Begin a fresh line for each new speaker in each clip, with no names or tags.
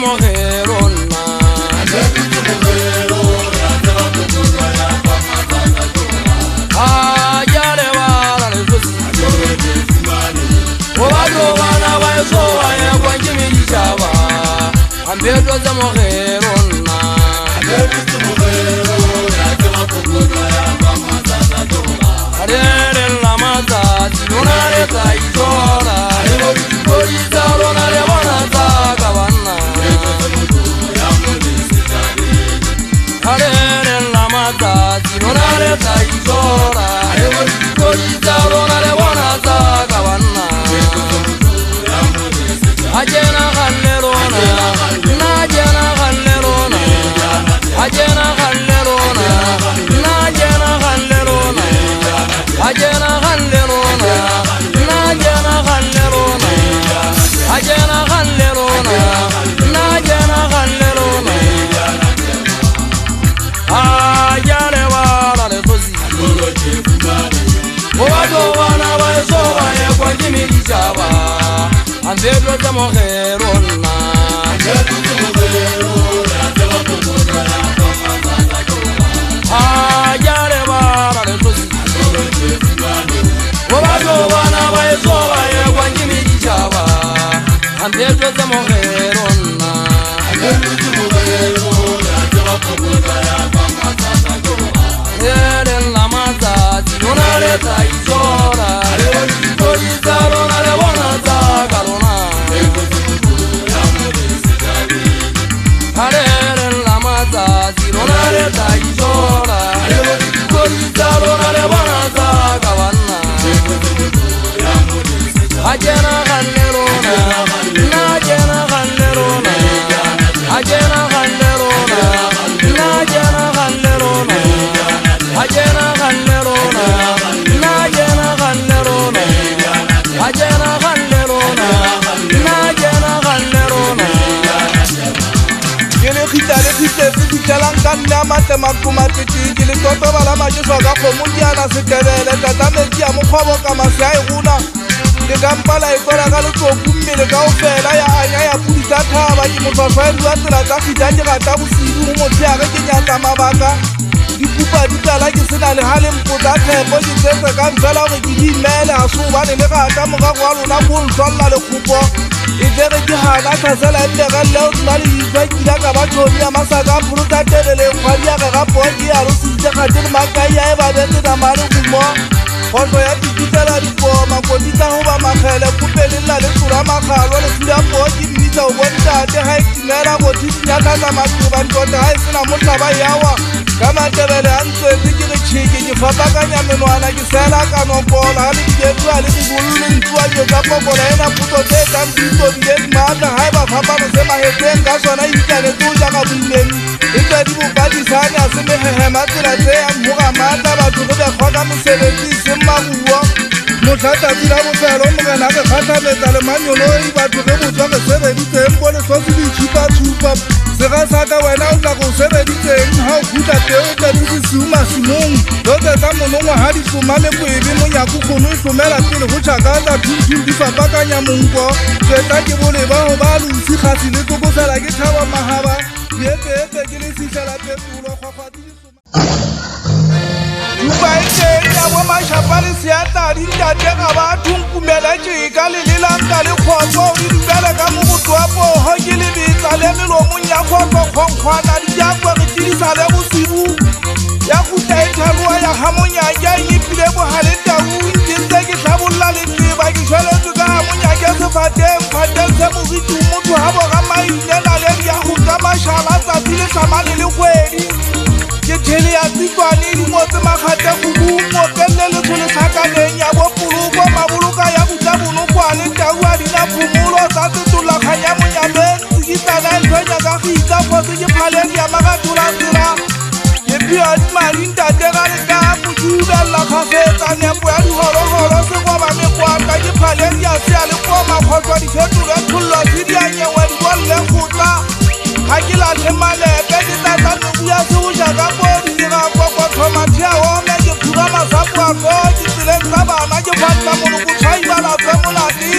mogerona ajale bala lefosi obato bana baeso baye kwanjimiji chaba ambeto za mogerona adere la mata nona reta isola polisa lona le bona za kabana adere la mata nona reta isola polisa lona le bona za kabana ajena khallerona najena khallerona ajena khallerona najena khallerona ajena khallerona najena khallerona ajena khallerona najena khallerona ajale wala lefosi obato bana baeso baye kwanjimiji chaba ambeto za mogerona ajale bala lefosi obato bana baeso baye kwanjimiji chaba ambeto za mogerona ere la mata nona reta isola polisa lona le bona za kalona ere la mata nona reta isola polisa lona le bona za kabana ajena khallerona najena khallerona ajena khallerona najena khallerona ajena khallerona najena khallerona ajena khallerona najena khallerona
Kele khitale khitlang kanna mate makumatiti kele toto bala majeso ka khomudiana sekebele tata metsi a mokgwabo ka masai guna le kampala e tswela ka letsoku mmele ka ofela ya anya ya pudisa thaba ke motswaswaedi wa tsela tsa fita ke rata bosidu go motheage ke nyatsa mabaka dikupa di tala ke sena le ga lempotsa thepo ke tsetse ka ntsela gore ke di imele ga se obane le gata morago wa lona ko ntswalela lekgopo e tlere ke gana tlhasela emmegelele o tsena le ditsa kila ka batšhomi ya masaka pholosa telele kgwadi ya gagapoa ke ya rositse kgate le makai ya e babetse namale kumo kgotlo ya tikitela dipoo makoti tsa go ba magele kopelella le tsola magalo le fulapoo ke mmitsa o bontate ga e timela goti dinyatlatsa matobantota ga e sena motlaba yawa ka matebele a ntswetse ke re tšheke ke fapakanya menwana ke sela ka nopola ga le diketua le dibolole ntsuanyo tsa pokola ena potso tse e tlang ditobile dimaatla ga e ba fapano se magetseng ka sona inthanete o jaaka boimeni e tse di bokadisane a se megehema tsela tse ya mmoga maatla batho go bekgwa ka mosebetsi e seng mabuo motlhatatsi la bofelo morena ge kgathametsa le manyoloi batho ge botswa ge sebeditseng bo lesosi le itšhupa-tšhupa sega sa ka wena o tla go sebeditseng ga o khutla teo e tladi sesiu masimong loketsa monongwa ga ditloma le boebe monyako kgono e tlomela pele go tšhakatsa thunthun di fapakanya monko feta ke boleba go ba losi kgasi le tsokosela ke thaba magaba diepeepe ke le fitlhela petolo kgwakgwati dupaiteng ya bo mašhapa le seatla dintatega ba thunkumeletše ka lelelanka le kgotso di dubele ka mogoto wa pogo ke lebetsa le melomong ya kgotlo kgonkgwana dijakore tidisa le bosibu ya kuta e thaloa ya gamonyake a nyepile bogale tau ke ntse ke tlhabolola leteba ke tshwanetse ka gamonyake sefateng fateng se moriti motho ga boga maine naledi ya go ka mašala tsatsi le tlhamane le kgwedi ke thele ya tsitswane dimotse makgate gobumo pelle le tshole tlhakaneng ya bopoloko maboloka ya kuta bonokwane taua dina phomolo tsa tsetolakganya monyameng tsikitsana e tlhonya ka gitsa fose ke phaleng ya magatola tsela ke piadimadi ntatega le ka mojubelela kgafetsa nepo ya dihorogoro segoba mekwaka ke phaleng ya sea le koma kgotlwa difetolo thollo se dianyewe dibolle kgotla ga ke latlhe malepe ke tatsanebu ya segoja ka podi dira kokothomathea ome ke phuga masapo a ko ke tseleng tsa bana ke fatla moloko tshwaibalatse molati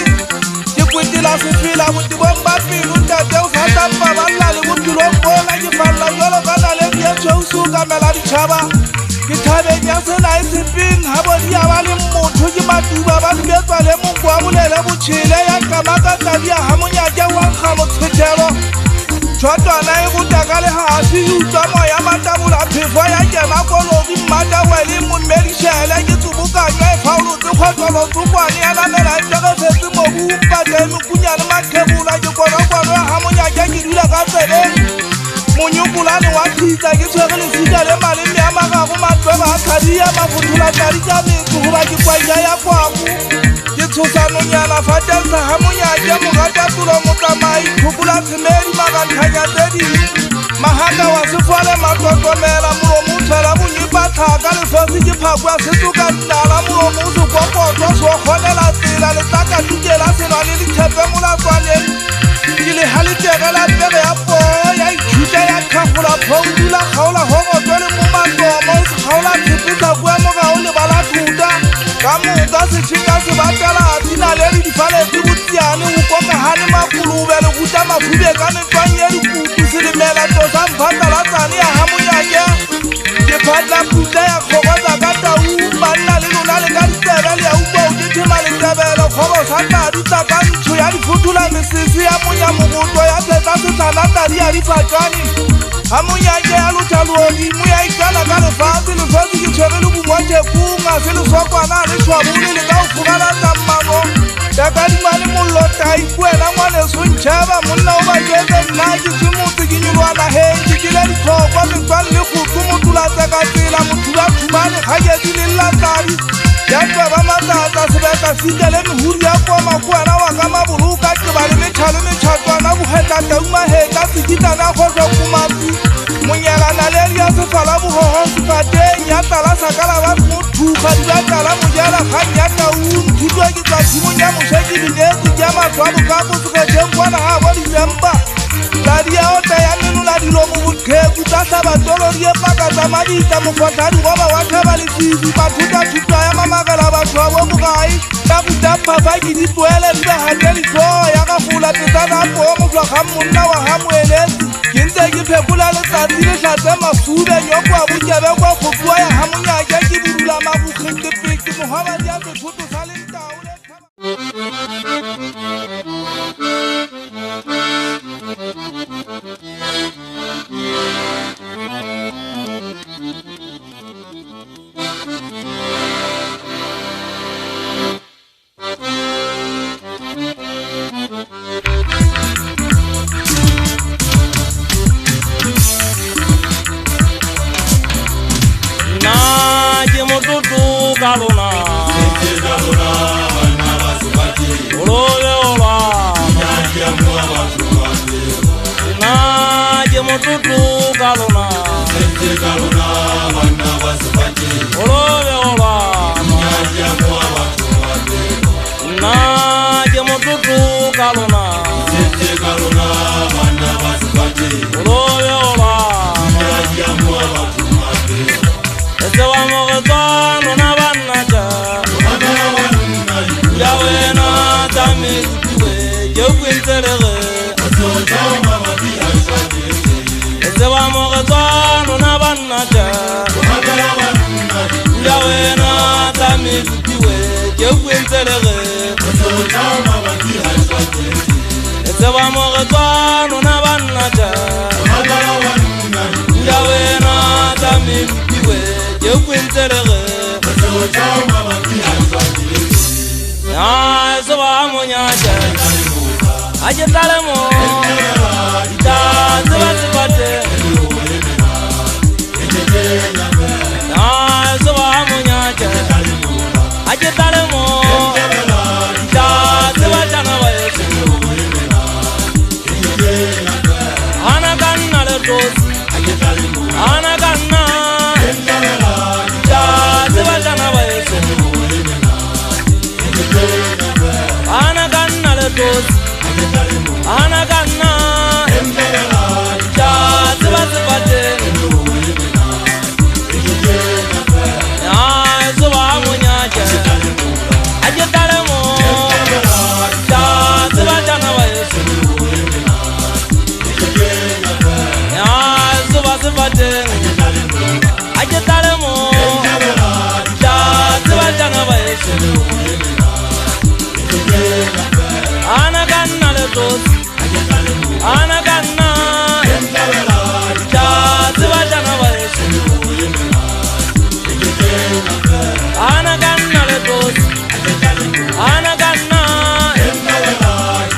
ke kwetela sefela botebong ba pelo ntate o sa tampa ba tšhaba ke thabeng ya senaesepeng ga bodi ya ba le motho ke matuba ba lebetswa le monko wa bolele botšhele ya kamakatadi ya gamonyake wa nkga motshethelo tšhotwana e bota ka legasi e utswa moya matabola phefo ya kena kolodi mmatawele monmedišele ke tsobokanywa e faolotse kgotlolotsokwane ya namela ntegefetse mobu mpatsa e mekunyane makhebola ke konokono ya gamonyake ke dula ka tseleng monyokolane wa thitsa ke tshwere lesika le maleme ya magago matweba a tlhadi ya mafothola tladi ka metso goba ke kwaia ya kwago ke tshosanonyana fatelsa gamonyake mogatatolo motsamai kgopola tshemedi maganthanya tse dingwe magaka wa sefale matlotlomela molomo o tshwela bonyipatlhaka lefosi ke phako ya setso ka nnala molomo o sekokotlo se o kgonela tsela letlakatukela selwa le dithepe molatswaneng ke le haletegela pere ya poo ya ithuta ya kgagola phoudula kgaola gogotwe le mo matlomo kgaola thepetsa kua mogao le bala thuta ka moka setšheka se batela dina le le difaletse botsiane go kokagane makolobe le guta mafube ka metwang ya dikutu selemela tosa mphatalatsane ya gamonyake ke phatla puta ya kgokotsa ka tau banna le lona le ka ditsebe le ya upao ke thema letebele kgobo sa taditsa ka ntsho ya difothola mesese ya monyamogoto ya phetla setlanatadi ya difatšane gamonyake ya lotšhaloodimo ya ikana ka lefatshe lefatshe ke tshwere le bumwatekunga se lesokwana le tšhwabole le ka go fogalatsa mmano jakadimane molota ikuela ngwaneso ntšheba monna o bajetse nna ke se motse ke nyolwana heng ke kile ditlhokwa metswane le kgotso motulatse ka tsela mothubathumane kgakedi le llatsadi ya tweba matsatsa sebetsa sika le mehuri ya koma kuana wa ka maboloka keba le metšhale metšhatwana bogetla taumaheta sekitana kgoso kumatsi monyelana leri ya sefala bogogo sefateng ya tala sakala ba mothufa dila tala mojela kgang ya taung thutwa ke tsa tshimong ya mošeki dinetsi ke ya matswabo ka bosekgeteng kwana ga bo disempa tadi ya ota ya menola dilo mo botlheku tsa hlabatolo di epaka tsa madita mofotlhadi goba wa tlhaba lefisi bathuta-thuta ya mamakela batho ba bo bogai ka butaphafa ke dipoele di begate ditlhogo ya gafola tetsanapo motlwa ga monna wa ga moeletsi ke ntse ke phekola letsatsi le tlatse masube nyokwa bokebekwa kgopua ya gamonyake ke budula mabokgetepeke mogobadi ya sethoto sa lentaole
mo ja tseba jana ba ese ana kanna le tos ana kanna ja tseba jana ba ese ana kanna le tos ana kanna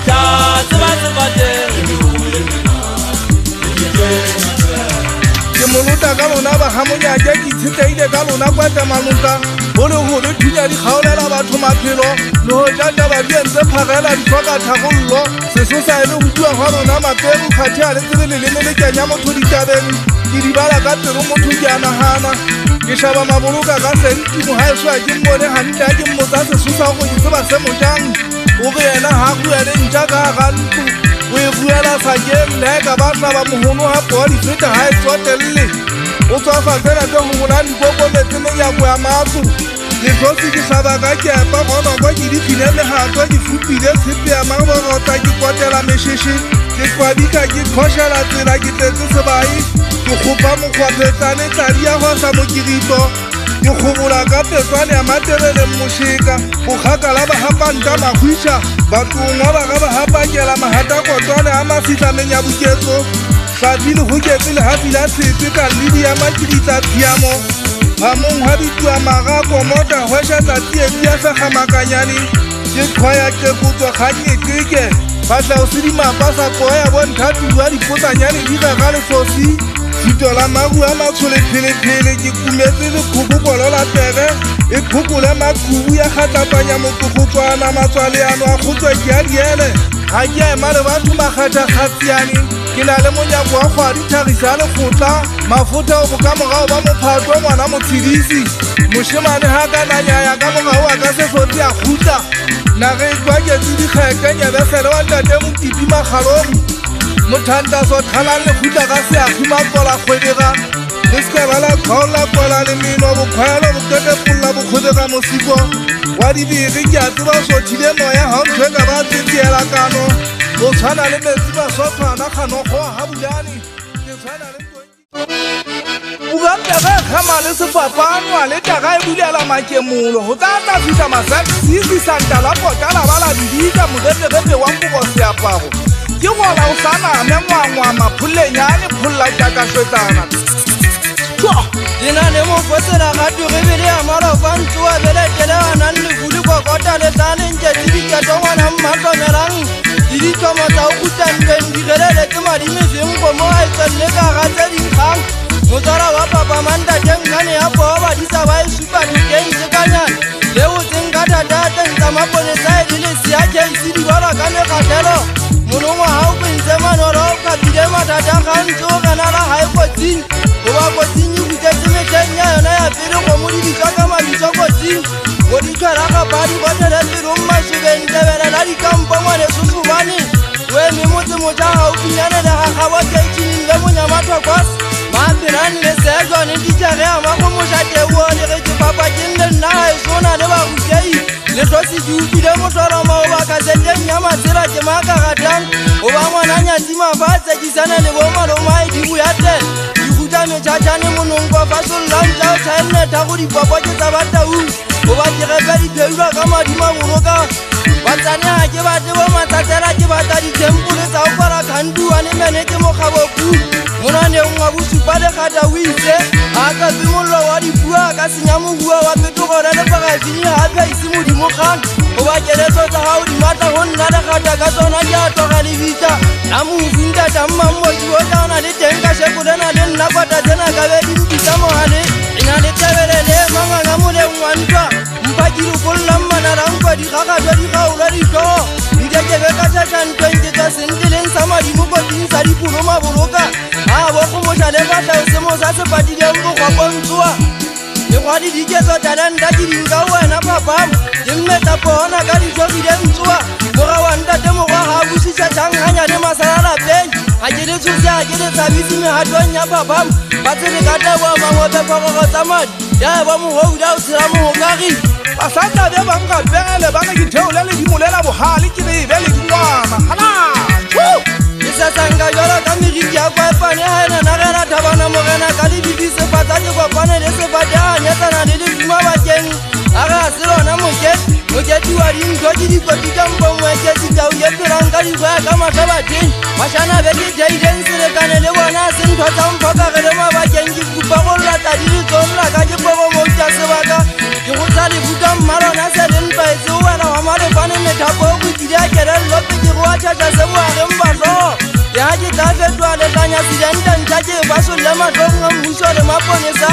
ja tseba
moluta ka lona ba hamonyake ke itshetlehile ka lona kwa tamanuka go le gole thunya di kgaolela batho maphelo le go ja taba di entse phagela di tlhoka thagollo seso sa ele go bua gwa lona mapego kgathi a le tsebe leleme le kenya motho ditabeng ke di bala ka pelo motho ke a nagana ke shaba maboloka ka sentimo ga e swa ke mmone gantle a ke mmotsa seso sa go ke tseba se mojang o re ena ga buele ntša ka ga ntlo o e buela sakeng le ka ba tlaba mogono ga poa di feta ga e tsotelele o tswafa fela ke go bona dikokometseneng ya ko ya matlo letlotse ke tlhaba ka kepa gonokwa ke diphile megatwa ke fupile tshepe ya magorota ke kotela mešešhe ke kwabika ke kgošela tsela ke tletse sebai ke kgopa mokgwapetsane tladi ya gosa mokirito ke kgobola ka petswane ya matelele mošeka go kgakala bagapanta magwiša batongwa ba ga ba gapakela mahatakotwane a mafihlameng ya boketso hlapi le goketse le gafila tshetse ka ledi ya makiditla tshiamo gamong ga bitua magako mota hwešetsa tsietsi ya segamakanyane ke kgwaya kekotswa kganyekeke batlhaosedimapa sa poa ya bonthatulwa dipotsanyane di gaga lefosi thito la maru a matsholephelepele ke kumetse lekgokokolo la pere e kgokole makhubu ya kgatlapanya motsogotswana matswaleano a kgotswa ke a diele ga ke a ema le batho makgatlakgatsiane ke na le monyako wa go a dithagisa a lekgotla mafota o bo ka morago ba mophato ngwana motshedisi mošemane ga ka nanyaya ka morago a ka sefotse a kgutla nage e tlwaketse dikgeke nyebesele wa ntate motipi magalong mothanta so tlhalang le khutla ka seagi makola kgwedega le sekeba la kgaola kola le meno bokgwelo boketepolola bokgodega mosiko wa dibege ke a tseba sothile moya ga o ntho ka ba tsetsiela kano o tshwana le metsi basotshwana kganokgoa ga bulane ke tshwana le bukapega kgama le sefapanwa le taga e bulela makemolo go tlatla fitlha masakisisi santa la potala ba la didika mogetegepe wa mpogo seaparo ke gola o saname ngwangwa mapholenyane pholola jakaswetsana
dinane mofosela gatugebele ya marofantso wa beletele a nang le kudi kokota le tlalentše didiketongwana mmatlomelang didithomo tsa o kutanteng digelele ke madimefengko mo a etswelele ka ga tse dinkgang motswara wa papa mantatenkgane ya poo badisa ba e supa tokeng sekanyana le botseng ka tatateng tsa maponesa e le lesia jase di bola ka mekgatlhelo monongwa ga o pentse manolo o kapile mathata gantse o ganala ga e kotsing goba kotsing e butsetse metlheng ya yona ya pele kgomo di bitswa ka mabitso kotsing go di tshwara gapadi botele pelong mašobeng lebelela dikampo ngwanesosobane o eme motse motsa gaufinyane le gagabo keitšhining le monyamathokwase maperan le sejwane ditšage ya magomošateo le ge ke papakeng le nna ga e sona le bagukei le tlosi ke upile motloloma o bakaseteng ya matsela ke makagatang o ba ngwananyatsi mafa tsekisane le bomalomae di boyatela dikgutla metšhatšane mononko fasololantša o tšhaelneta go dipopo ke tsa bataung o ba kegepe dipheulwa ka madima boloka batsane ga ke bate bo matsatsela ke batla ditempole tsa o kwara kgantuane mene ke mokgaboku monaneong wa bosupa le gata o itse a ka pimollo wa dipua ka senya mogua wa petogore le pagafini gape a ise modimo kgang go ba keletso tsa gao di matla go nna le gata ka tsona ke a tloga lebitsa la mofintatammammodi o tlaona le teng ka shekolena le nna kwata tsena ka be dimpitsa mogale e na le tebelele manganga moleng wa ntwa mpakilokololang manalankwa digagatwa digaolwa ditlogo dikekebe ka tšhatšantweng ke tswa senteleng sa madimo kotsing sa dipolo maboloka a bogomoša le batla o semo sa sepatileng bokgwapontsoa lekgwa di diketso talenta ke dinka wena papamo ke mmetapona ka ditšogilentsoa moga wa ntate mogwa ga a bušišetšang ganyane masalalapeng ga ke le tshose ga ke le tshabise megatong ya papamo ba tsele ka taboa mangwepeporogo tsa madi ya eba mogouda o tshela mogokagi
basatlabe bankapegele ba ge ke theole le dimolela bogale ke be e be le dingwana
ke sasanka jalo ka meriti ya kwaepane ga e nanagela thabana mogena ka lebibise fatsa ke kopane le sefate selona moketi wa dintho ke dikoti ka mpomwekesi tau ye perang ka dikgoya ka mahlabateng mašana be ke jaiden selekane le bona se ntho tsa mphokagele mabakeng ke kupa go latadi le tsorela ka ke pogomouta sebaka ke go tsa lebuka mmalona se le ntwaetse o wena wa malefane methapo o kotile a kelellope ke go a tšhatša se boageng batlo ya ke tla fetoa letlanya sedentantšha ke basolle matlong a mmuso le maponesa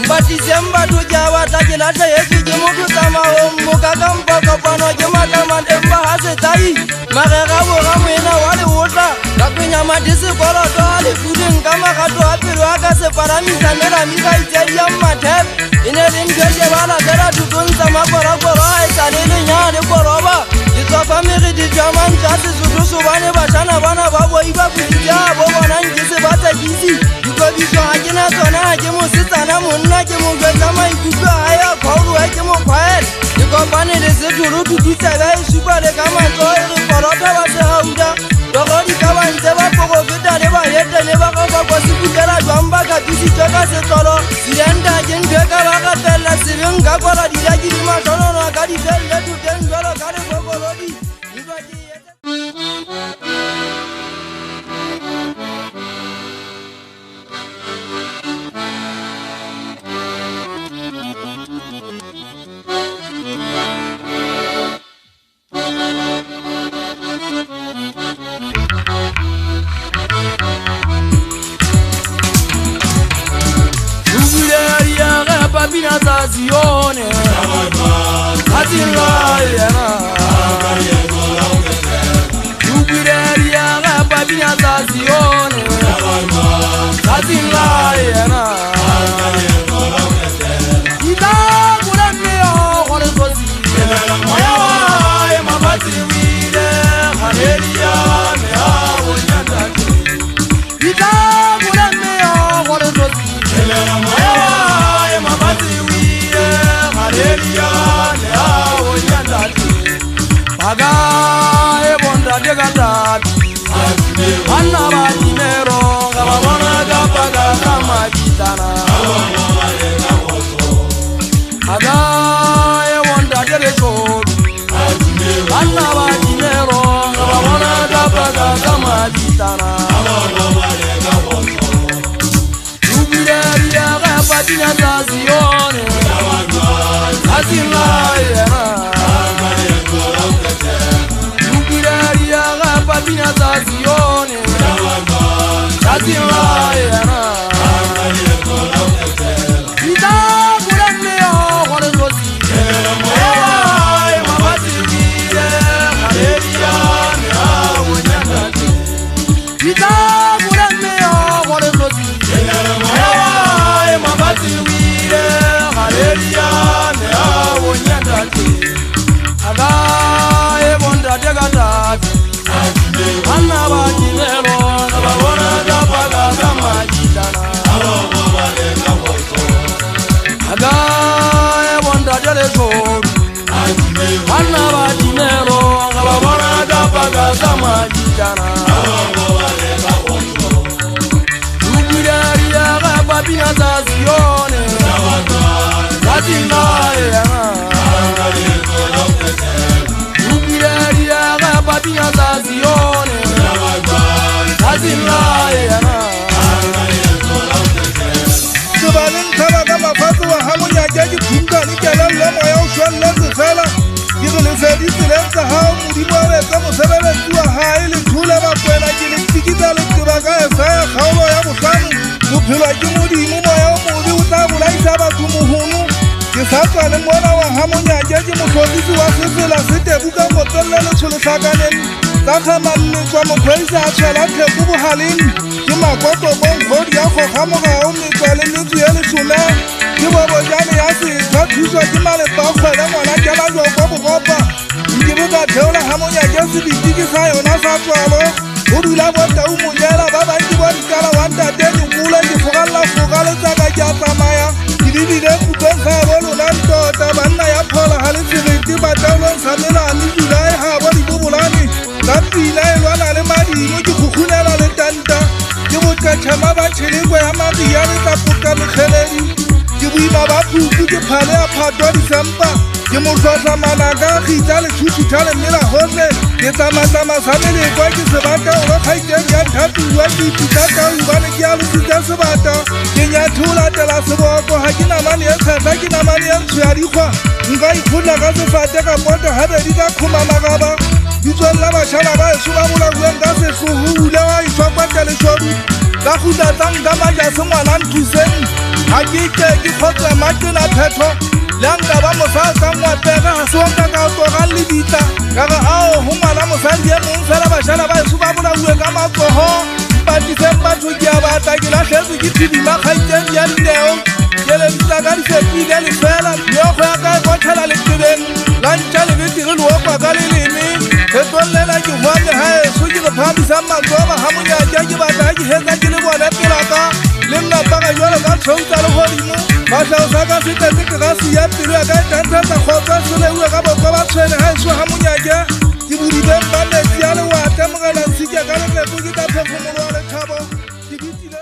mpatiseng batho ke a batla ke latlhegetswe ke motho tsamaong moka ka mpokopano ke matlamateng ba ga setai magega boga moena wa leotla ka kwenya madi sekoloto a lefuding ka magato a pelo a ka separamisa melami ka itsediang mathep e ne le ntho ke ba latela thutong tsa makorokoro a e sa le lenya le koroba ke tswafa megedi tšamantša sesotho sobane bašana bana ba boi ba boditse a bo bonang ke se batakisi dikobiso ga ke na tsona ga ke mosetsana monna ke mojwetsa maikutlo a ya kgaoloe ke mokgwaele ke kopane le setholo tututsebe e supa le ka matso e re korota ba segauda dogodi ka bantse ba pokofeta le baete le ba gafakwa seputela jwang ba kapisitswe ka setlolo sedenta ke ntho e ka ba gatelela sebeng ka kola dila ke dimatlhonono ka difelele thoteng jalo ka lefokolodi ntwa ke Babina zazione Azilayena Yubireria babina zazione Azilayena Ita kulemio kore sozi Moya wa mabati wide Halelia me hawo nyandaki Ita kulemio kore sozi Moya wa mabati wide Halelia me hawo nyandaki Paga ebonda degatati Anna badimero Gababona gapaga kamagitana Paga ebonda degatati Anna badimero Gababona gapaga kamagitana Yubireria gabadina zazione Azilayena Yubireria gabadina zazione Azilayena Ita kulemeo kore sozi Ewa mabati wide Halelia me hawo nyandaki Ita kulemeo kore sozi Ewa mabati wide Halelia me hawo nyandaki Aga ebonda degatati Anna badimero Gababona gapaga kamagitana Aga ebonda degatati Anna badimero Gababona gapaga kamagitana Yubireria gababina zazione Azilayena Yubireria gababina zazione Azilayena
Sebaleng thaba ka mafatso wa hamonyake ke thunka le kelello moya o shwelletse fela ke re lesedi tseleng tsa hao modimo a betsa mosebeletsi wa hae le thule bakwena ke le tsikitsa leteba ka esaya kgaolo ya bohlano bophelwa ke modimo moya o mobe o tla bolaisa batho mohono ke sa tswa le mona wa hamonyake ke mohlodisi wa sesela se tebu ka motselle le tsholohlakaneng tsa kgamalletswa mokgweisa a tshwela theku bohaleng ke makoto bonkgodi ya kgokga morao metswa le metso ye lesome ke bobojane ya setha thuswa ke malepa a kgwele ngwana kela joko bogopa nkebe ka theola hamonyake sebiti ke sa yona sa tswalo go dula botau monyela ba bantsi bo dikala wa ntate dikole ke fogalla foka letsaka ke a tsamaya ke dibile kutong sa bo lona ntota banna ya phola ga le seriti bataolong sa melane julae ga bo dibobolane ka pina e lwana le madimo ke kgokgunela le tanta ke botšatšhama ba tšhelekwe ya maria le tlapoka lekgeledi ke boima ba phuku ke phale ya phatwa disempa ke motlotla manaka khitsa le thuthutha le mela hohle ke tsamatama samele kwa ke sebata o khaiteng ya thatuwa ke pitata ubane ke a botsa sebata ke nyathula tela seboko ha ke na mane ya tshata ke na mane ya ntsho ya dikgwa nka ikhutla ka sefate ka pota habedi ka khumama gaba ditswella bashana ba eso ba bolakueng ka sehloho ule wa iswa kwata leshodu ka khutla tsang ka majase ngwana nthuseng ha ke ke khotsa matena phetho langa ba mosasa ngwapega ha se wanka ka toga le ditla ka ga ao ho ngwana mosadi e mong fela bashana ba eso ba bolakueng ka matsoho patise batho ke a batla ke lahletswe ke thidima kgaitseng ya dineo ke le ditla ka disepile le fela meokgo ya ka e bothela letebeng lantšha le betiri le okwa ka leleme e tollela ke hwake ha eso ke re phamisang matsoba ha monyaka ke batla ke hetsa ke le bone pelaka le nnapaka jalo ka tshwautsa le godimo matlhaosa ka setetse ke ga se ya pelo ya ka e tanthatsa kgotswa seleuwe ka boko ba tshwene ha eso ha monyaka ke bodibeng ba metsi ya lewata mogalansika ka letleko ke ka phefomolo wa lethabo ke ditile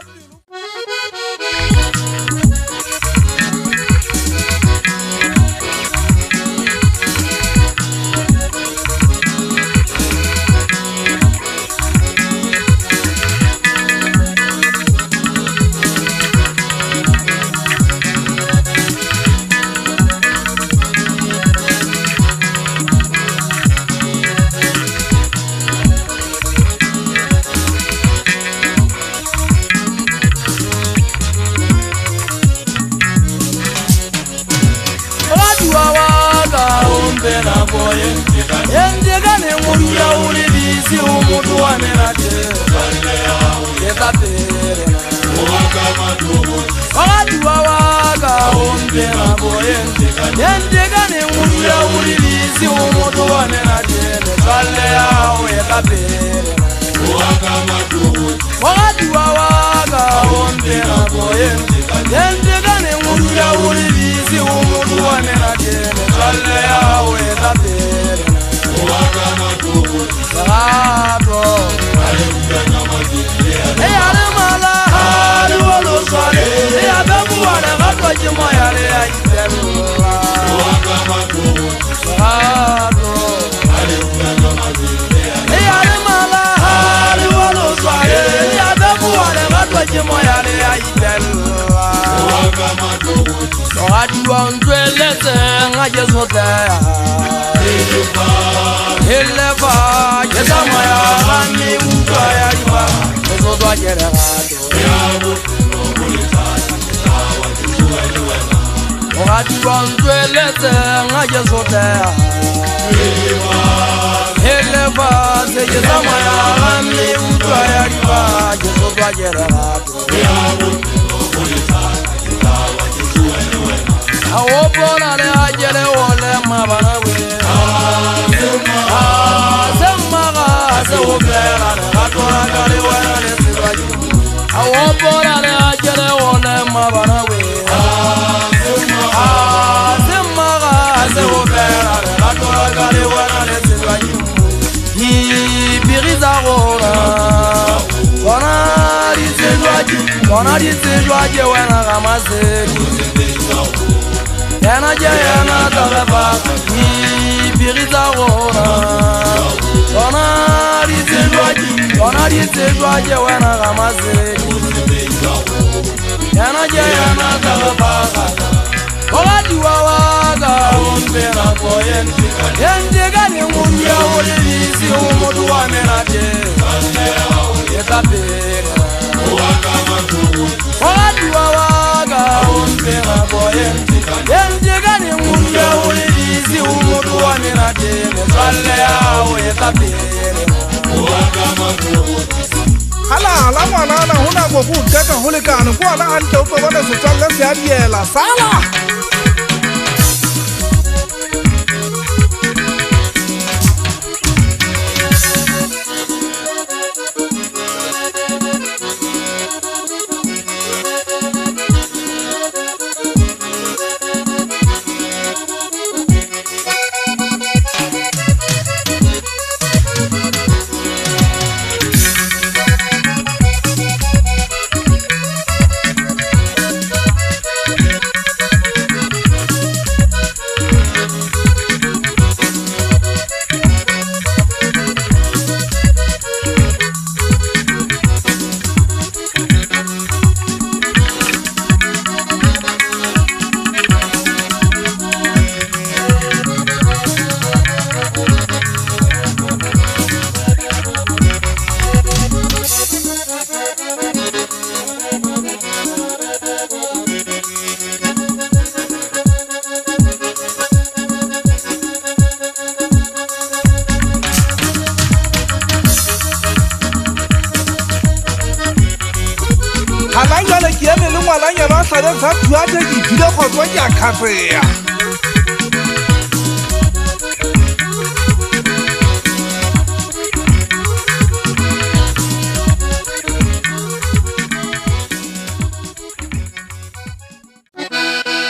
Endegane nguriya ulibisi umutu wanenate Yetatere Wakati wawaka ompena boye Endegane nguriya ulibisi umutu wanenate Kale yao yetatere Wakati wawaka ompena boye Endegane nguriya ulibisi umutu wanenate Kale yao yetatere Sato Hey alemala Aluolo swale Hey abebu wane Gatwa jimo yale ya itelu Sato Hey alemala Aluolo swale Hey abebu wane Gatwa jimo yale ya itelu Wakati wa ntweleze Ngajesote Eleva, yesama ya gani uka ya riba, ezodo ajere gato. Wakati wantueleze ngajesote. Eleva, yesama ya gani uka ya riba, ezodo ajere gato. Awopona le ajere wole mabanawe. Awopora le ajere wole mabanawe Semaga se opera la tora gale wana le sedwaji Ibiriza gora Wana di sedwaji wana gamazeli Yana jayana tagaba Ibiriza gora Wana di sedwaji wana gamazeli Yana jayana tagaba Wakati wawaga ompena boyen Endegane ngumbia ulibisi umutu wamenate Yetapere Wakati wawaga ompena boyen Endegane ngumbia ulibisi umutu wamenate Neswale yao yetapere Hala mwana na huna kwa kuteka hulikana kwa na anta upo wana sechanga siadiela Sala! ana jale ke eme le ngwananyana a hlabe sa thuate ke phile kgotswa ke a kgatsea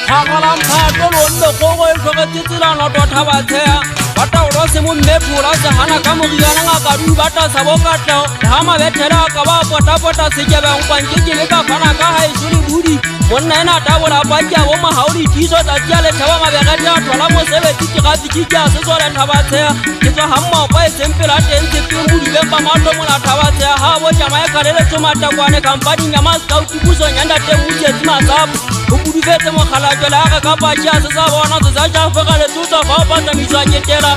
Hagalam phato lonno gogo e tlogetsetsela no tota bathea bata o se mo mmepula se hana ka mogiyana ngaka du bata sa bokatla ha mabethela ka ba pota se ke ba nkwanke ke le ka fana ka ha isuli budi monna ena tabola bajja bo mahauri tiso ta tjale thaba mabegata thola mo sebetsi ke ga tsikitja se tsole thabathea ke tswa hamma kwa e sempela tente pe budi be ba mato mola thabathea ha bo jamae kalele tsomata kwane kampani nyama scout buso nyanda te muje tsima tsapo o budufetse mogala jela ga ka patja se sa bona se sa ja fega le tsotsa fa ba tsamisa ketela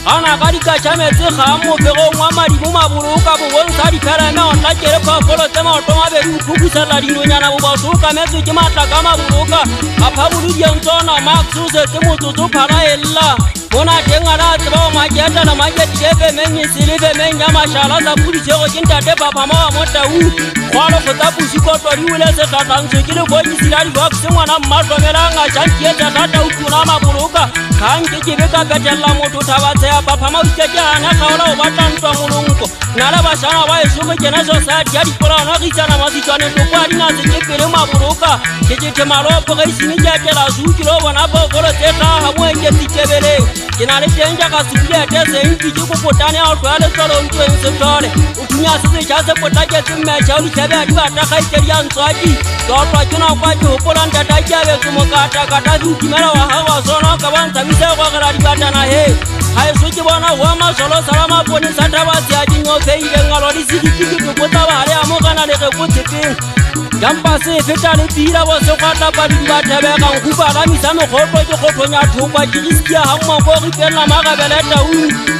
ana ka dikatšhametse ga mo pegong wa madi mo mabolo ka bo bontsha diphela na ona kere phofolo tse maoto mabedi o khupusela dinonyana bo batho ka metse ke matla ka maboloka ka phabolo dientsona maxo se tse motsotso phara ella bona teng ala tseba o maketa na maketi efe menye sileve menya mashala sa pudisego ke ntate papa ma wa motau khwalo khotsa pusikoto di wele se tlatantse ke le bokisi la dibox ngwana mmatlhomelang a jantietsa tata o tuna maboloka khanke ke be ka betella motho thabatsea papa ma ukeke hana khaola o batla ntwa molonko nala bashana ba esho ke kena society ya dipolana go itsana masitswane toko a dina se ke pele maboloka ke ke malopo ga isini ke atela zuki lo bona bogolo tse tla ha mo enge titebele ke na le tenja ka sibulete se nki ke go potane a tloa le tsolo ntweng se tlole o thunya se ja se potake ke mmecha o ditshebe a di batla ga itse ya ntswaki tlotwa ke na kwa ke hopola ntata ke a be mo kata di timela wa ha wa sona ka banta mise go gara di batana he ha eso ke bona wa ma solo salama pone sa tabatsi a dinyo feile ngalo di sidiki ke botsa ba le amo kana le go tsepeng jampa se feta le tira bo se kwata pa di batebe ka nkupa la misano khotlo ke khotlonya thokwa ke riskia ha mma go ri pela magabele tau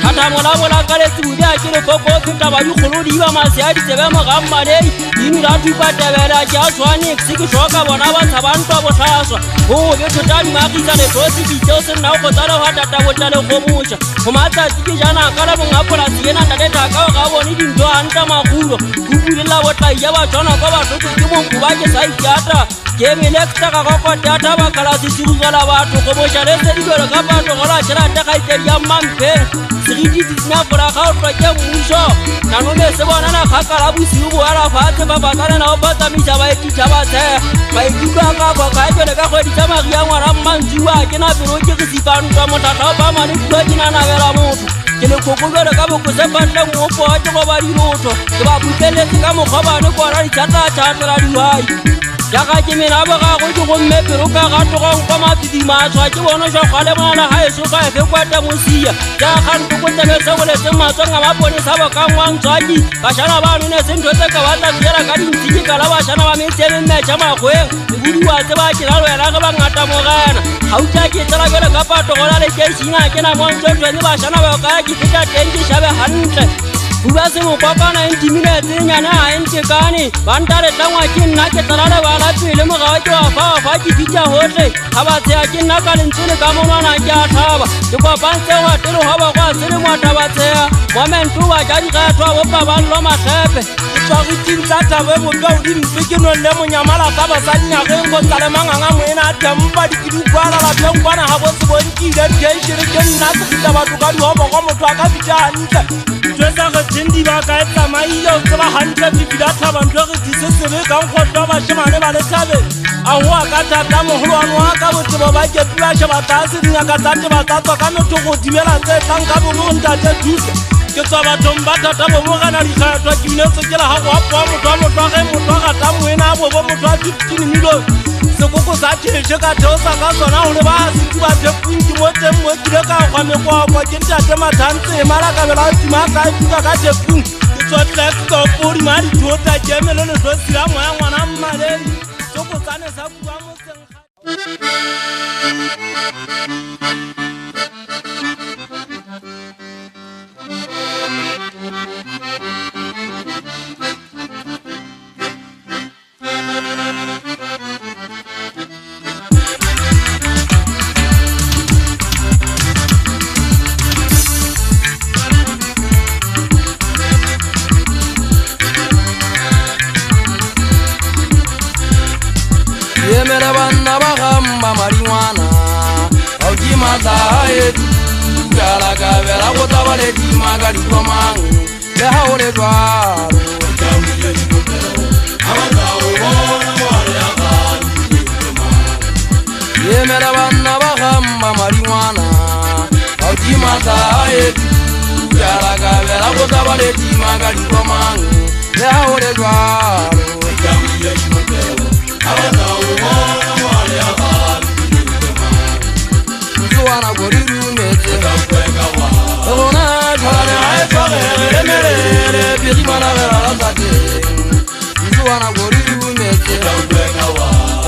thata mola ka le tsubi a ke le koko feta ba di kholo di ba mase a di tsebe mo ga mmane dinu la tu patebela ja tshwane ke ke shoka bona ba tsabantwa bo hlaswa ho be thotani magisa le tosi di tse na go tsala ha tata bo tla le go moja go matsa ke jana ka la bonga pola tsena tate ta ka ga bone di ndo anta magulo go bulela bo tla ya ba tsona ka ba tlo ke mo kuba ke sa ikiata ke melekta ka go data ba kala se sirugela batho go boja le se dibelo ka batho go la tshela ta ga itse ya mampe siridi tsina fora ga o ke mmuso na no be se bona na ga kala bosiu bo ala fatshe ba batana na o batsamisa ba ititha ba tse ba ikuka ka ba ka ile ka go di tsamagi ya ngwana mmantsiwa ke na pelo ke ke sipanu ka motata ba mane kwa dina na bela motho ke le kokobela ka bo go se batla mo po ke go ba di lotho ke ba buteletse ka mogobane go ra di tata la diwai jaga ke mena ba ga go go mme pero ka ga to go kwa mapidi matswa ke bona ja gale bona ha eso ka fe kwata mosia ja ga go go tebe se bole se matswa nga ba pone sa ba ka ngwang tswaki ba shana ba nne se ntho tse ka ba tla dira ka dintsi ka la ba shana ba me tsebe mme ja magweng buduwa tse ba ke la lo ya ga ba ngata mo gana ha u tla ke tsala bele ka pato go la le ke sina ke na mo ntse tsone ba shana ba ka ke fita teng ke shabe hantle buba se mo kopana intimile nyana ha ente kane bantare tangwa ke nna ke tsala ba la pele mo ga ke wa fa ke fitja hotle ha ba tse ke nna ka lentsele ka monana ke a thaba ke kwa bantse wa telo ha ba kwa se le mo thaba tse momentu wa ja di ga thwa bo ba ba lo mathepe tswa go tintsa tabe mo ka o di ntse ke no le mo nyamala ka ba sa nya ge ngo tsale manganga mo ena tempa di kidu kwala la teng bana ha bo se bo di le ke shire ke nna se ka ba tu ka di ho bo go motho ka fitja hantle tswetsa go tsendi ba ka etsa maile o tsaba hantle di bila thaba ntho re di se se ka go tlo ba shemane ba le thabe a ho ka tata mo ho wa ka bo tsebo ba ke tla sheba ta se di ka tsate ba tsatwa ka motho go dimela tse tlang ka bo nta tse duse ke tsaba tomba tata bo mo kana di khatwa ke ne tse ke la ha go apwa motho ga ta mo ena bo motho a 15 million se go go sa tshetse ka theosa ka sona ho le ba se ba the pinki mo teng mo ke ka kwa me kwa ke ntate mathantse mara ka bela tima ka tuka ka the pinki ke tsotla ka pori mari tota jemelo le so sira mo ya ngwana mmale so go tsane sa bua mo teng Yemera banna bagamba marijuana Aujima zae Gala gavela gotabale timaga likomang Leha ole dwaro Yemera banna bagamba marijuana Aujima zae Gala gavela gotabale timaga likomang Leha ole dwaro Suwana goriru mete Ona jwale ae mere Birimana vera lazate Suwana goriru mete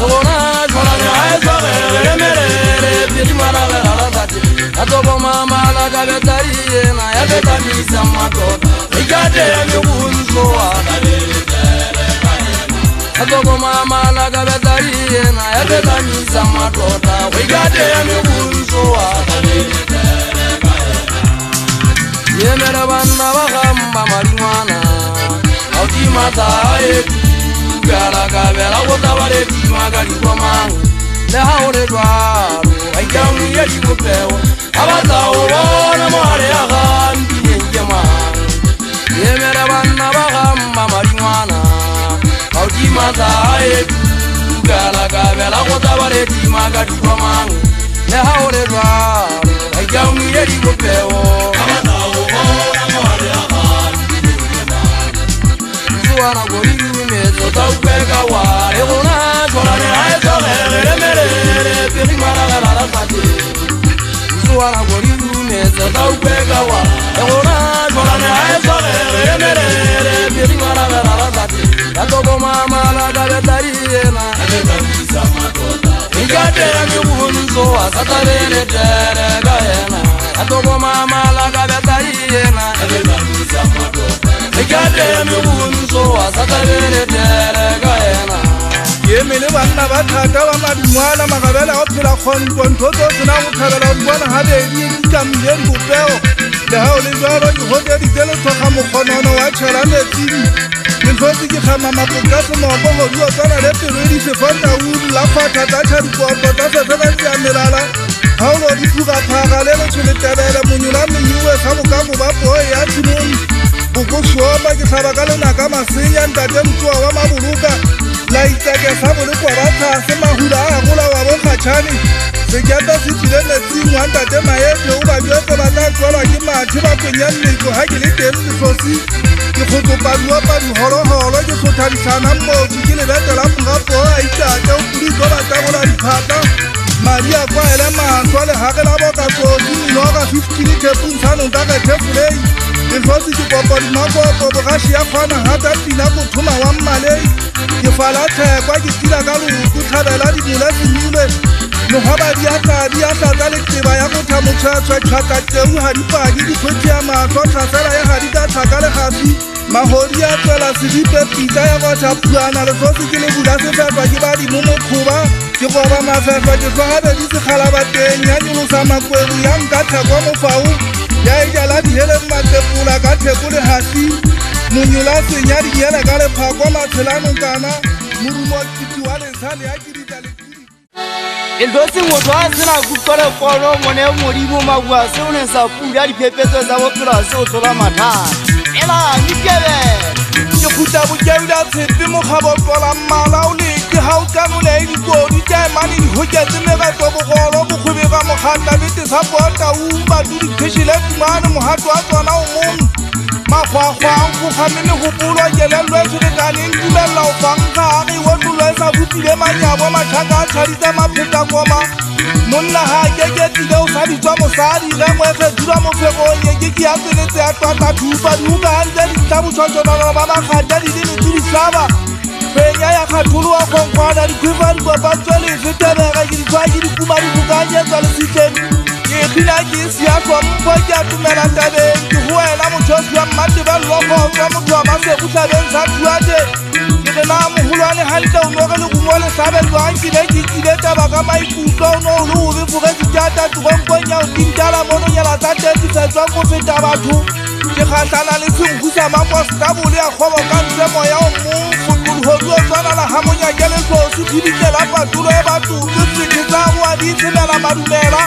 Ona jwale ae mere Birimana vera lazate Atobo mama la gabetari Na ya betamisa matota Igade ya migunzoa Atobo mama la gabetari Na ya betamisa matota Igade ya migunzoa Yemera banna bagamba marijuana Aujima zae Gala gavela gotabale timaga likomang Leha ole dwaro Aikangu ya likupewa Abata ubona mwale ya ghambi njemang Yemera banna bagamba marijuana Aujima zae Gala gavela gotabale timaga likomang Leha ole dwaro Aikangu ya likupewa Suwana goriru meto taupeka wale Una jolane ae mere Birimana vera lazate Suwana goriru meto taupeka wale Una jolane ae mere Birimana vera lazate Yatobo mama la gabetari Igade ya migunzo Asatabele tere gaena Yatobo mama la gabetari Igade ya migunzo Asatabele tere gaena
Yemele banna bathata ba madingwana magabela ophela khonto ntotso tsena go thabela bona habedi dikamile dipopeo le ha o le jalo ke hote ditele tsoga mogonono wa tshela metsing le tlhotse ke khama mapokase mobo go dio tsana le pelo di se fanta u la fata ta tshari go tota se tsena tsa melala ha o lo di fuga phaga le le tshele tabela munyula menyuwe sa bokago ba boe ya tshimoni go shoba ke sabaka le naka masenya ntate mtwa wa mabuluka La itake sabo le kwa batha se mahula a gola wa bonkhatshane se kyata se tsile metsing wa ntate maete o ba bjetse ba tla tswalwa ke mathe ba penya nnetso ha ke le teng lesosi ke kgotsopaduwa padihoroholo ke tlhothabisana mmotho ke lebete la morapo a itate o pulitso ba tabola diphata madi a kwa ele matswa le hage la bokatsotsi minoga 15 tepuntshano ka kethefolei lesosi ke popodimakopo bogashi ya kgwana hata pina mothoma wa mmalei ke fala thekwa ke tila ka loku tlhabela dimola semile mogabadi a tlatsa le teba ya go thamotshwatshwa tlhakatleu ga dipaki dikgwetsi ya matlho tlhasela ya gadi ka tlhaka le gasi magodi a tswela sedipe pitsa ya go tšhapuana lesosi ke le bula sefetlwa ke badimo mokgoba ke goba mafetlwa ke tlogabedi sekgalabateng ya nyolosa makweru ya nka thekwa mofau ya ejala dihele matepola ka theko le hasi monyola senya dinyele ka lephakwa matshelano kana morumo kiti wa lesale ya kirita lekiri
Eldosi motho a sena kupele kolo mone modimo magwa se o ne sa pula diphepetso tsa bophelo se o tlola mathata ela nikebe
ke khuta bokebila tshepe mogabo tlola mmala o leke ha o tsamole dikodi tsa mane di hoketse megatlo bogolo bokgwebega mogata bete sa bota u ba di khishile tumane mohato a tsona o mong Mahwahwang go kgamele go polwa kelello e tshwerekaneng dumella o fangkgage wo tlolo e sa butile manyabo matlhaka a tshaditse mapheta koma monna ga ke tlile o sa ditswa mosadi ge ngwege dula mofegong ye ke ya tsweletse ya twata thupa diuka gantse ditla botshotshonolo ba makgata di le metsi ditlhaba fenya ya kgatholo wa kgonkgwana dikhwefa dikopa tswelefe tebega ke ditshwa ke dikuma dibukanyetswa le setleng Kila kisi ya kwa mpoja tumela tabeng Kihuela mchosi wa matibal wako Kwa mtu wa mase kutaben satuate Kikena muhulwane halita unogele kumole sabel Wanki leki kileta baka maikuto Unohulu uvifuge sijata Tukomponya ukintala mono nyala tate Kisezwa kufita batu Kikhatana lisi mkusa mambo Stabuli ya kwa kanse moya umu Fulkul hodu wa zwana la hamonya gele klosi sedibitlela patulo e batutu sethe tsa go a di tshemela madumela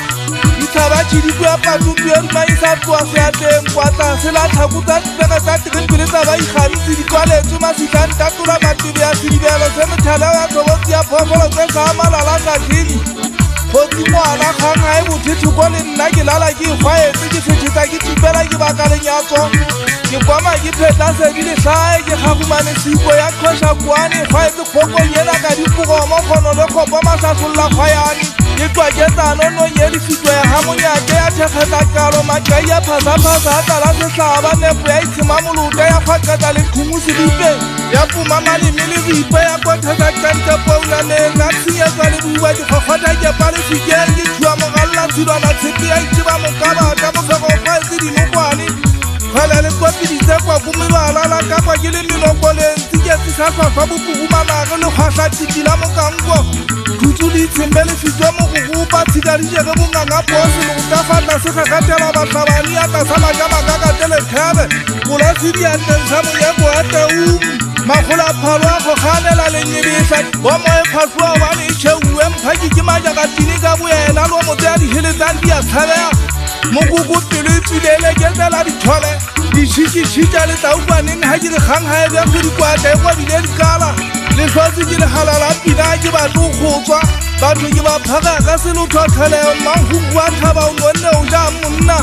dithaba tšhidipo ya patutu e rumaisa tloa seatleng kwa tlase la tlhako tsa dipega tsa tegenpele tsa ba ikgantse di kwaletswe masitlhang tatola matebe ya sedibelo se methale ya tobotsi ya phofolo tse sa malala tlatlhedi kgotsi ngwana kgang ga e bothethoko le nna ke lala ke ikgwaetse ke sethetsa ke tupela ke baka lenyatso ke kwama ke phetla sedile hlae ke kgagumane siko ya kgoša kuane kgwaetse kgokong ena ka dipogomo kgono le kgopo masasolla kgwayane ke twaketsano nonye difitwa ya gamonyake ya thekgetla kalo makai ya phasaphasa a tlala setlhaba nepo ya itshimamolota ya kgwaketsa le khumo sedipe ya puma maleme le ripe ya kothetsa kante pounameng a tshenyetswa le buiwa dikgokgotha kepa le fikeng ke thua mogalla tshilwana tshepe ya itseba mokabata bofego kgwaetse dinokwane kgwele le kopiditse kwa kumelwala la kakwa ke le menokoleng tsiketsi sa tlhwatlhwa bopugumanage le kgwatlha tikila mokanko thutsu le itshembe le fitwa mogogopa tshikadijege bonganga pose le go tafatla se kgakgatela batlhabani ya tlasa majamakakatelekgebe kolasedi ya tentsha monyeko wa teum makgolo a phalo a kgokganela lenyebesa bomo e phatlhoa bane e tšheuwe mphaki ke majakatini ka boela le o motse ya diheletsang di a tshabega mokoko pelo e tswilele ke tsela dithole dišhikešhika le taukwaneng ga ke re kgang ga e bjagwe dikwata e kwabile dikala letlhotse ke legala la pina ke batlo go tswa batho ke ba phaka ka selothotlheleo manghubu a thaba o nonne o ja monna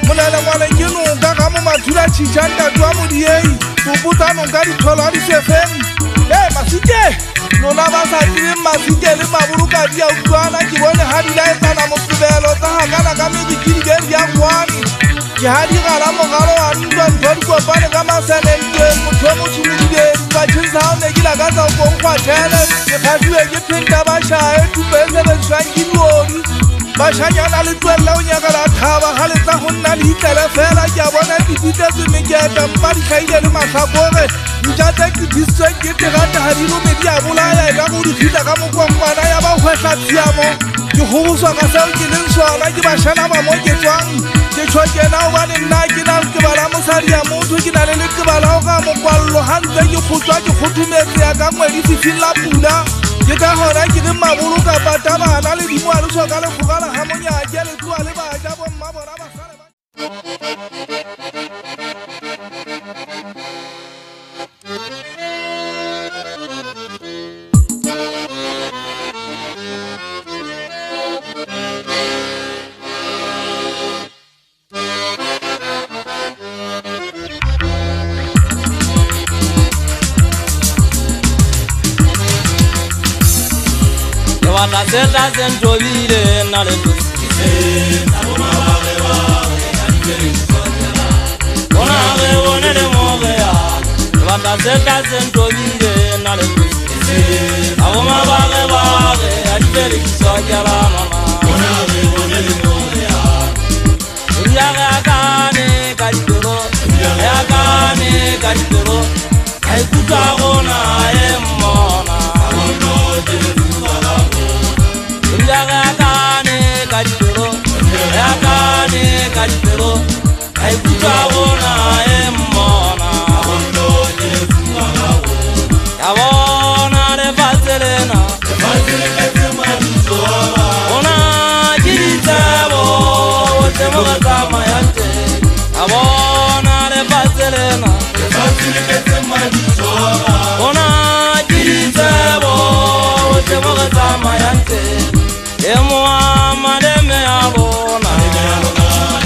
molelengwane ke noka ka mo mathula tšhišang tatu a modiei topotsanong ka ditholo a disefeng masike lona ba sa direng masike le maboloka di a utlwana ke bone ga di laetsana motebelo tsa gakana ka medikidibedi ya kwane ke ga di gala mogalo wa ntwa ntho dikopane ka masenentweng motho o mothomodibedi batšheng sa gao ne ke lakatsa konkgwathele ke kgatliwe ke phenta bašae tupe e sebediswang ke diodi bašanyana le tloelela o nyakela thaba ga letsa go nna le hitlele fela ke a bona dipitetswe meketa mpa di tlhaile le matlhakore ntša tse ke disitsweng ke tegata ga dilomedi a bolaya ka go dikgitla ka mokompana ya ba kgwetlha tshiamo ke goboswa ka seo ke leng sona ke bašana ba mo ke tswang ke tšhokena obane nna ke na leteba la mosadi ya motho ke na le leteba la go ka mokwallo gantse ke kgotswa ke kgothometse ya ka ngwedi fifing la pula ke ka gona ke le mabolo ka patabana le dimo a le soka le kgogala ga monyake le tloa le baja bomma bona basale
La seta sentobile na le tuskise Aboma bage bage Adikeri kisojela Ona age one le mogea La seta sentobile na le tuskise Aboma bage bage Adikeri kisojela mama Ona age one le mogea Uriage akane kadipero Uriage akane kadipero Haikuta gona emona Abono jele yakane kadipero aikutagona emmona yabona lefatselena ona kiritebo otemogatsamayante yabona lefatselena ona kiritebo otemogatsamayante Muhammad me abona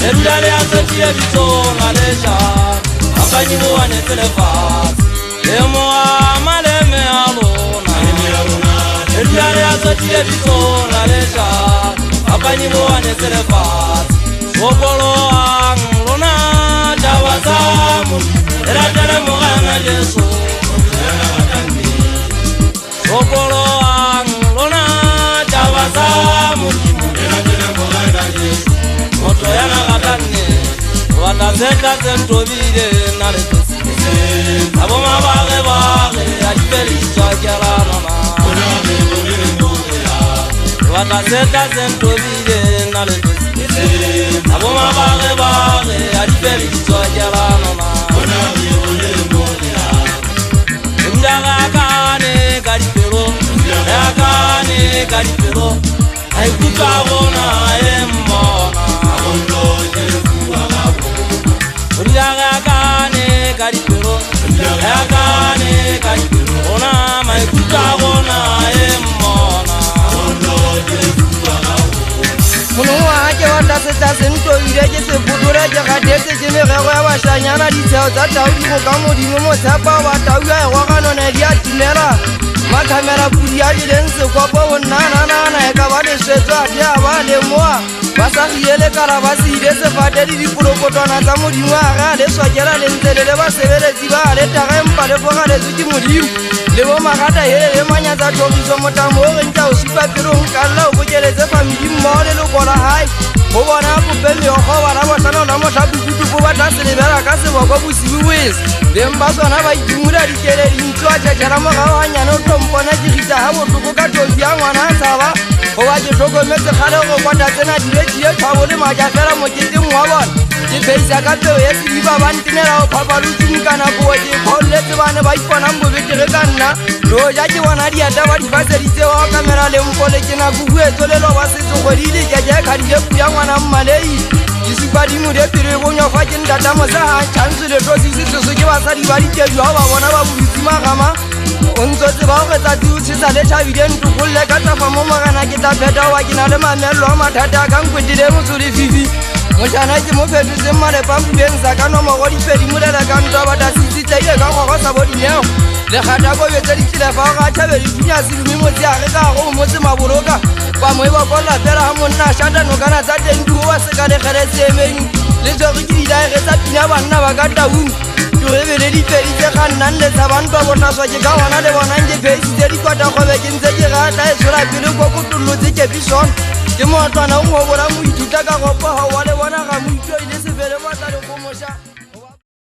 Edale asotie bitona lesha Akanyibu wane telefat Muhammad me abona Edale asotie bitona lesha Akanyibu wane telefat Sokolo anglona Jawasamu Eratele mugana jesu Sokolo anglona Jawasamu Moto yana katane Watazeta sentobile na le tuskise Aboma bage bage Adipeli kisojela mama Watazeta sentobile na le tuskise Aboma bage bage Adipeli kisojela mama Ndaga kane kadipero ka dipelo maikutlo a rona e mmona o dilagakane ka dipelo yakane ka dipelo rona maikutlo a rona e mmona
monongwa ga ke batla setase ntobile ke sepotole ke gatetse ke merego ya bašanyana ditsheo tsa taudi go ka modimo motshepa wa taudi a egoganone di a timela makhamera pudi a jeleng sekopo bonnananana e ka ba leswetso a di a ba lemoa ba sa giele kara ba se ile sefate le dipolopotwana tsa modimo a ge a le swakela lentsele le basebeletsi ba a letaga empa le fogaletswe ke modimo le bo magata hele le manyatsa thogiso motamo o rentsa o supa perong kalla o bokeletse famili mmogo le lekola gae go bona pope meokgo bana botlano la motlhapukutupo ba tla se lebela ka seboko bosibi wese beng ba sona ba itimola dikele dintso a tšhatšhela mogago ganyane o tlompona ke gisa ga botlhoko ka tofi ya ngwana a tshaba go ba ke tlhokometse kgale go kwata tsena diletšie tlhabo le maja fela moketeng wa bona ke pheisa ka peo ya sediba ba ntenela go phapalotseng ka nako ke kgaoletse bane ba iponang bobetege ka nna lo ja ke bona diata ba dipaseditse wa kamera le mpole ke nako huetso lelo ba setso godile keke kgadile puya ngwana mmalei ke supadimo de pelo e bonyofa ke ntata mosa ga tšhanse letosi sesoso ke basadi ba dikedu ao ba bona ba bolutsi magama o ntsotse ba go tsatsi o tshesa le tšhabile ntokolle ka tafa mo magana ke tla pheta oba ke na le mamello a mathata a ka nkwetile motho le fifi mošana ke mo fetotseng malepapuleng sa ka nomogo dipedi molela ka ntwa batasitsitsaile ka kgogo sa bo dineo le kgata kobetse ditlefa go ga tšhabe dithunya sedumi motse age ka go motse maboloka ba mo e bakolla fela ga monna a šatanokana tsa teng duo wa seka lekgeletseemeng le tswego ke dilaege tsa pina banna ba ka taung turebele dipedi tse kgannang le tshabantwa botlaswa ke ka gona le bonang ke pheisitse dikwatakgobe ke ntse ke gata e tshola pele kokotolotse kepisona ke motlwana o ngwabola moithuta ka gopoga wa le bona ga moitlo ile sefele batla le kgomoša